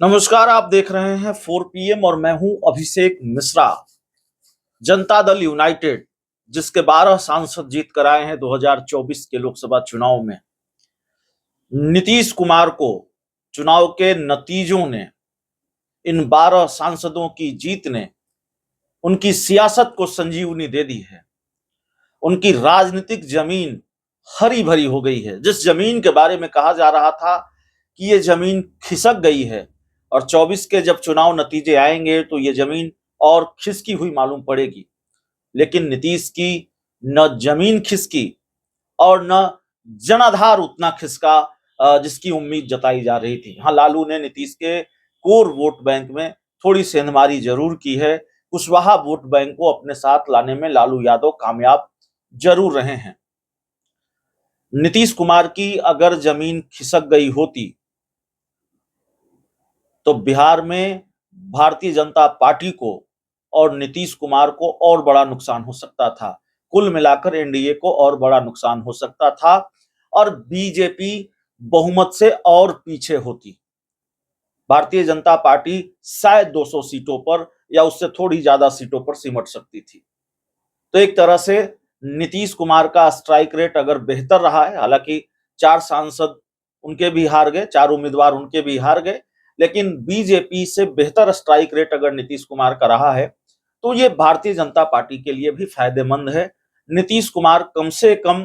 नमस्कार, आप देख रहे हैं 4 PM और मैं हूं अभिषेक मिश्रा। जनता दल यूनाइटेड जिसके 12 सांसद जीत कर आए हैं 2024 के लोकसभा चुनाव में, नीतीश कुमार को चुनाव के नतीजों ने, इन 12 सांसदों की जीत ने उनकी सियासत को संजीवनी दे दी है। उनकी राजनीतिक जमीन हरी भरी हो गई है। जिस जमीन के बारे में कहा जा रहा था कि ये जमीन खिसक गई है और 24 के जब चुनाव नतीजे आएंगे तो ये जमीन और खिसकी हुई मालूम पड़ेगी, लेकिन नीतीश की न जमीन खिसकी और न जनाधार उतना खिसका जिसकी उम्मीद जताई जा रही थी। हाँ, लालू ने नीतीश के कोर वोट बैंक में थोड़ी सेंधमारी जरूर की है। कुशवाहा वोट बैंक को अपने साथ लाने में लालू यादव कामयाब जरूर रहे हैं। नीतीश कुमार की अगर जमीन खिसक गई होती तो बिहार में भारतीय जनता पार्टी को और नीतीश कुमार को और बड़ा नुकसान हो सकता था। कुल मिलाकर एनडीए को और बड़ा नुकसान हो सकता था और बीजेपी बहुमत से और पीछे होती। भारतीय जनता पार्टी शायद 200 सीटों पर या उससे थोड़ी ज्यादा सीटों पर सिमट सकती थी। तो एक तरह से नीतीश कुमार का स्ट्राइक रेट अगर बेहतर रहा है, हालांकि 4 सांसद उनके भी हार गए, 4 उम्मीदवार उनके भी हार गए, लेकिन बीजेपी से बेहतर स्ट्राइक रेट अगर नीतीश कुमार का रहा है तो ये भारतीय जनता पार्टी के लिए भी फायदेमंद है। नीतीश कुमार कम से कम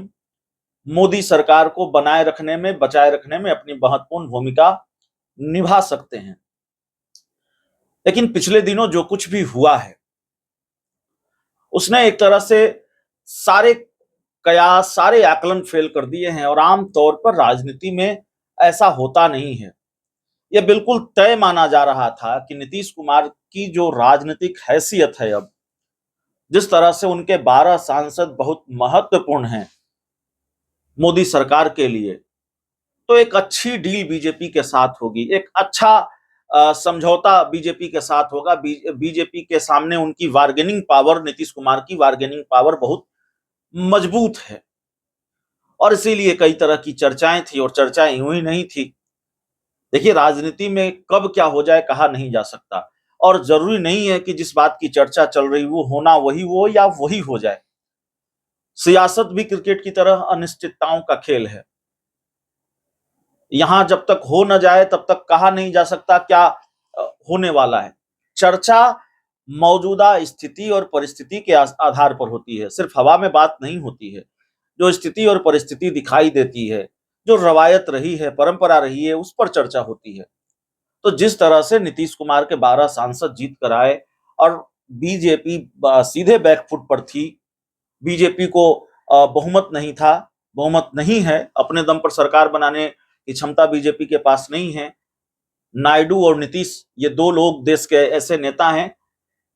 मोदी सरकार को बनाए रखने में, बचाए रखने में अपनी महत्वपूर्ण भूमिका निभा सकते हैं। लेकिन पिछले दिनों जो कुछ भी हुआ है उसने एक तरह से सारे कयास, सारे आकलन फेल कर दिए हैं और आम तौर पर राजनीति में ऐसा होता नहीं है। यह बिल्कुल तय माना जा रहा था कि नीतीश कुमार की जो राजनीतिक हैसियत है, अब जिस तरह से उनके 12 सांसद बहुत महत्वपूर्ण हैं मोदी सरकार के लिए, तो एक अच्छी डील बीजेपी के साथ होगी, एक अच्छा समझौता बीजेपी के साथ होगा। बीजेपी के सामने उनकी बार्गेनिंग पावर, नीतीश कुमार की बार्गेनिंग पावर बहुत मजबूत है और इसीलिए कई तरह की चर्चाएं थी और चर्चाएं यूं ही नहीं थी। देखिए, राजनीति में कब क्या हो जाए कहा नहीं जा सकता और जरूरी नहीं है कि जिस बात की चर्चा चल रही वो होना वही हो या वही हो जाए। सियासत भी क्रिकेट की तरह अनिश्चितताओं का खेल है। यहां जब तक हो न जाए तब तक कहा नहीं जा सकता क्या होने वाला है। चर्चा मौजूदा स्थिति और परिस्थिति के आधार पर होती है, सिर्फ हवा में बात नहीं होती है। जो स्थिति और परिस्थिति दिखाई देती है, जो रवायत रही है, परंपरा रही है, उस पर चर्चा होती है। तो जिस तरह से नीतीश कुमार के 12 सांसद जीत कर आए और बीजेपी सीधे बैकफुट पर थी, बीजेपी को बहुमत नहीं था, बहुमत नहीं है, अपने दम पर सरकार बनाने की क्षमता बीजेपी के पास नहीं है। नायडू और नीतीश ये 2 लोग देश के ऐसे नेता हैं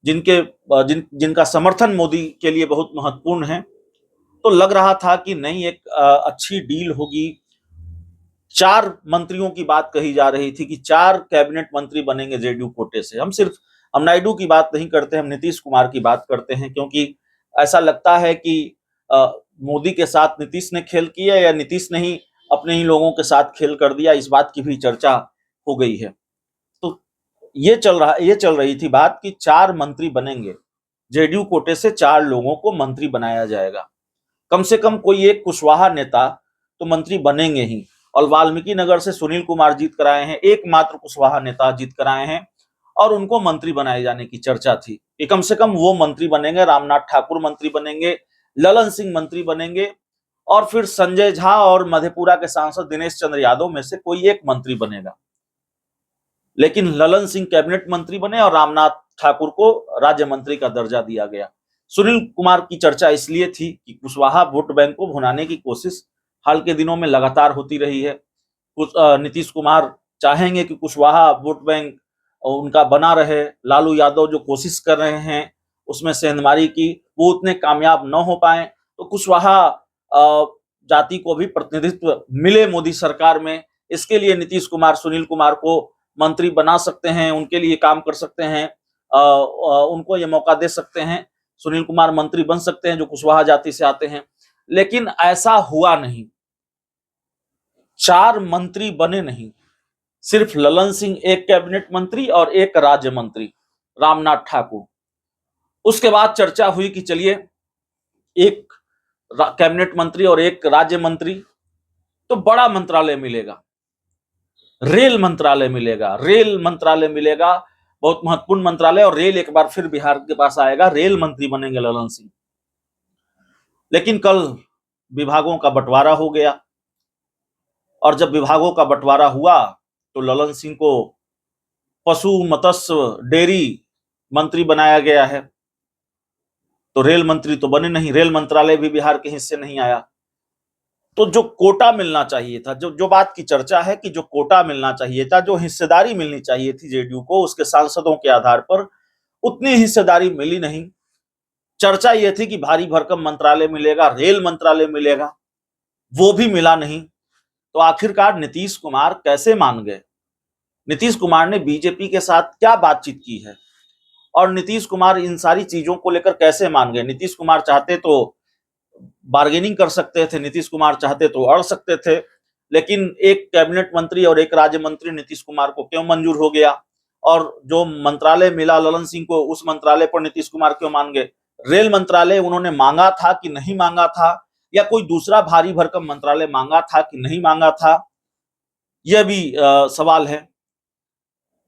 जिनका समर्थन मोदी के लिए बहुत महत्वपूर्ण है। तो लग रहा था कि नहीं, एक अच्छी डील होगी। 4 मंत्रियों की बात कही जा रही थी कि 4 कैबिनेट मंत्री बनेंगे जेडीयू कोटे से। हम नायडू की बात नहीं करते, हम नीतीश कुमार की बात करते हैं, क्योंकि ऐसा लगता है कि मोदी के साथ नीतीश ने खेल किया या नीतीश ने ही अपने ही लोगों के साथ खेल कर दिया, इस बात की भी चर्चा हो गई है। तो ये चल रही थी बात कि 4 मंत्री बनेंगे, जेडीयू कोटे से 4 लोगों को मंत्री बनाया जाएगा। कम से कम कोई एक कुशवाहा नेता तो मंत्री बनेंगे ही। और वाल्मीकि नगर से सुनील कुमार जीत कर आए हैं, एकमात्र कुशवाहा नेता जीत कर आए हैं और उनको मंत्री बनाए जाने की चर्चा थी कि कम से कम वो मंत्री बनेंगे। रामनाथ ठाकुर मंत्री बनेंगे, ललन सिंह मंत्री बनेंगे और फिर संजय झा और मधेपुरा के सांसद दिनेश चंद्र यादव में से कोई एक मंत्री बनेगा। लेकिन ललन सिंह कैबिनेट मंत्री बने और रामनाथ ठाकुर को राज्य मंत्री का दर्जा दिया गया। सुनील कुमार की चर्चा इसलिए थी कि कुशवाहा वोट बैंक को भुनाने की कोशिश हाल के दिनों में लगातार होती रही है। नीतीश कुमार चाहेंगे कि कुशवाहा वोट बैंक उनका बना रहे। लालू यादव जो कोशिश कर रहे हैं उसमें सेंधमारी की, वो उतने कामयाब न हो पाए, तो कुशवाहा जाति को भी प्रतिनिधित्व मिले मोदी सरकार में। इसके लिए नीतीश कुमार सुनील कुमार को मंत्री बना सकते हैं, उनके लिए काम कर सकते हैं, उनको ये मौका दे सकते हैं। सुनील कुमार मंत्री बन सकते हैं जो कुशवाहा जाति से आते हैं। लेकिन ऐसा हुआ नहीं, 4 मंत्री बने नहीं, सिर्फ ललन सिंह एक कैबिनेट मंत्री और एक राज्य मंत्री रामनाथ ठाकुर। उसके बाद चर्चा हुई कि चलिए एक कैबिनेट मंत्री और एक राज्य मंत्री, तो बड़ा मंत्रालय मिलेगा, रेल मंत्रालय मिलेगा, रेल मंत्रालय मिलेगा, बहुत महत्वपूर्ण मंत्रालय, और रेल एक बार फिर बिहार के पास आएगा, रेल मंत्री बनेंगे ललन सिंह। लेकिन कल विभागों का बंटवारा हो गया, और जब विभागों का बंटवारा हुआ तो ललन सिंह को पशु मत्स्य डेयरी मंत्री बनाया गया है, तो रेल मंत्री तो बने नहीं, रेल मंत्रालय भी बिहार के हिस्से नहीं आया। तो जो कोटा मिलना चाहिए था, जो बात की चर्चा है कि जो कोटा मिलना चाहिए था, जो हिस्सेदारी मिलनी चाहिए थी जेडीयू को उसके सांसदों के आधार पर, उतनी हिस्सेदारी मिली नहीं। चर्चा यह थी कि भारी भरकम मंत्रालय मिलेगा, रेल मंत्रालय मिलेगा, वो भी मिला नहीं। तो आखिरकार नीतीश कुमार कैसे मान गए? नीतीश कुमार ने बीजेपी के साथ क्या बातचीत की है, और नीतीश कुमार इन सारी चीजों को लेकर कैसे मान गए? नीतीश कुमार चाहते तो बार्गेनिंग कर सकते थे, नीतीश कुमार चाहते तो अड़ सकते थे, लेकिन एक कैबिनेट मंत्री और एक राज्य मंत्री नीतीश कुमार को क्यों मंजूर हो गया? और जो मंत्रालय मिला ललन सिंह को, उस मंत्रालय पर नीतीश कुमार क्यों मान गए? रेल मंत्रालय उन्होंने मांगा था कि नहीं मांगा था, या कोई दूसरा भारी भरकम मंत्रालय मांगा था कि नहीं मांगा था, यह भी सवाल है।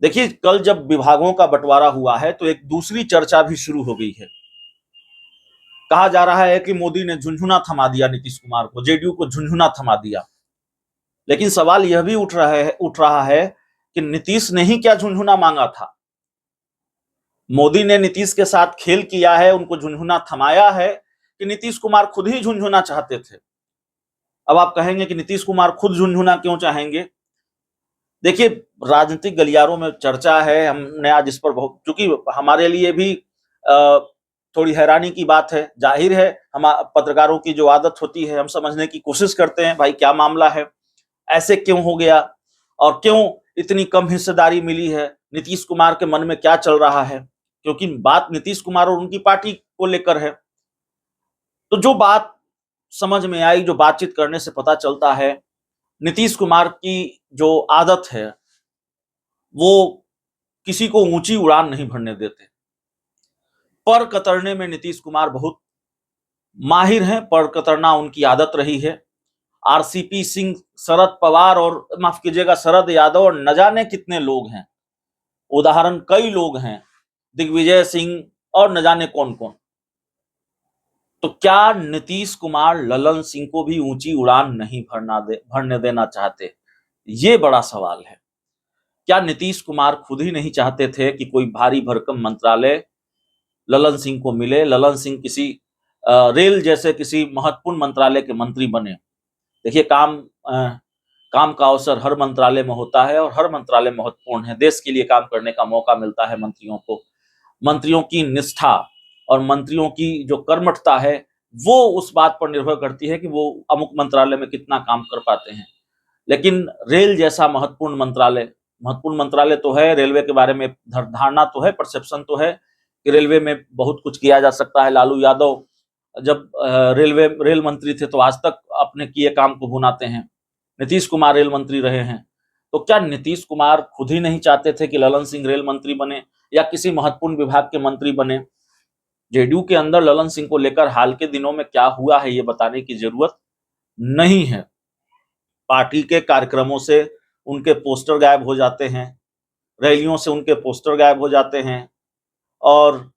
देखिए, कल जब विभागों का बंटवारा हुआ है तो एक दूसरी चर्चा भी शुरू हो गई है। कहा जा रहा है कि मोदी ने झुनझुना थमा दिया नीतीश कुमार को, जेडीयू को झुनझुना थमा दिया। लेकिन सवाल यह भी उठ रहा है कि नीतीश ने ही क्या झुनझुना मांगा था? मोदी ने नीतीश के साथ खेल किया है, उनको झुनझुना थमाया है, कि नीतीश कुमार खुद ही झुनझुना चाहते थे? अब आप कहेंगे कि नीतीश कुमार खुद झुनझुना क्यों चाहेंगे? देखिए, राजनीतिक गलियारों में चर्चा है, हमने आज इस पर बहुत, चूंकि हमारे लिए भी थोड़ी हैरानी की बात है, जाहिर है हम पत्रकारों की जो आदत होती है, हम समझने की कोशिश करते हैं भाई क्या मामला है, ऐसे क्यों हो गया, और क्यों इतनी कम हिस्सेदारी मिली है, नीतीश कुमार के मन में क्या चल रहा है, क्योंकि बात नीतीश कुमार और उनकी पार्टी को लेकर है। तो जो बात समझ में आई, जो बातचीत करने से पता चलता है, नीतीश कुमार की जो आदत है वो किसी को ऊंची उड़ान नहीं भरने देते। पर कतरने में नीतीश कुमार बहुत माहिर हैं, पर कतरना उनकी आदत रही है। आरसीपी सिंह, शरद पवार, और माफ कीजिएगा शरद यादव, और न जाने कितने लोग हैं, उदाहरण कई लोग हैं, दिग्विजय सिंह और न जाने कौन कौन। तो क्या नीतीश कुमार ललन सिंह को भी ऊंची उड़ान नहीं भरने देना चाहते? ये बड़ा सवाल है। क्या नीतीश कुमार खुद ही नहीं चाहते थे कि कोई भारी भरकम मंत्रालय ललन सिंह को मिले, ललन सिंह किसी रेल जैसे किसी महत्वपूर्ण मंत्रालय के मंत्री बने? देखिए, काम का अवसर हर मंत्रालय में होता है, और हर मंत्रालय महत्वपूर्ण है, देश के लिए काम करने का मौका मिलता है मंत्रियों को। मंत्रियों की निष्ठा और मंत्रियों की जो कर्मठता है वो उस बात पर निर्भर करती है कि वो अमुक मंत्रालय में कितना काम कर पाते हैं। लेकिन रेल जैसा महत्वपूर्ण मंत्रालय तो है, रेलवे के बारे में धारणा तो है, परसेप्शन तो है कि रेलवे में बहुत कुछ किया जा सकता है। लालू यादव जब रेल मंत्री थे तो आज तक अपने किए काम को भुनाते हैं। नीतीश कुमार रेल मंत्री रहे हैं, तो क्या नीतीश कुमार खुद ही नहीं चाहते थे कि ललन सिंह रेल मंत्री बने या किसी महत्वपूर्ण विभाग के मंत्री बने? जेडीयू के अंदर ललन सिंह को लेकर हाल के दिनों में क्या हुआ है ये बताने की जरूरत नहीं है। पार्टी के कार्यक्रमों से उनके पोस्टर गायब हो जाते हैं, रैलियों से उनके पोस्टर गायब हो जाते हैं, और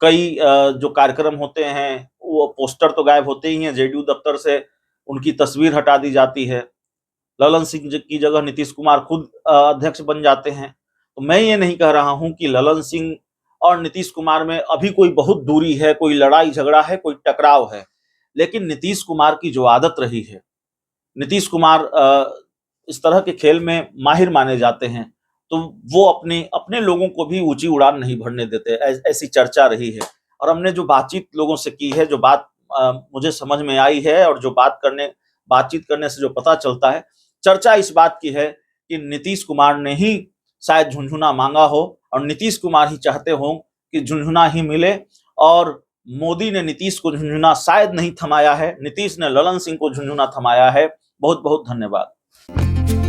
कई जो कार्यक्रम होते हैं वो पोस्टर तो गायब होते ही हैं, जेडीयू दफ्तर से उनकी तस्वीर हटा दी जाती है, ललन सिंह की जगह नीतीश कुमार खुद अध्यक्ष बन जाते हैं। तो मैं ये नहीं कह रहा हूं कि ललन सिंह और नीतीश कुमार में अभी कोई बहुत दूरी है, कोई लड़ाई झगड़ा है, कोई टकराव है, लेकिन नीतीश कुमार की जो आदत रही है, नीतीश कुमार इस तरह के खेल में माहिर माने जाते हैं, तो वो अपने अपने लोगों को भी ऊंची उड़ान नहीं भरने देते। ऐसी चर्चा रही है, और हमने जो बातचीत लोगों से की है, जो बात मुझे समझ में आई है, और जो बातचीत करने से जो पता चलता है, चर्चा इस बात की है कि नीतीश कुमार ने ही शायद झुनझुना मांगा हो, और नीतीश कुमार ही चाहते हो कि झुनझुना ही मिले, और मोदी ने नीतीश को झुनझुना शायद नहीं थमाया है, नीतीश ने ललन सिंह को झुनझुना थमाया है। बहुत बहुत धन्यवाद।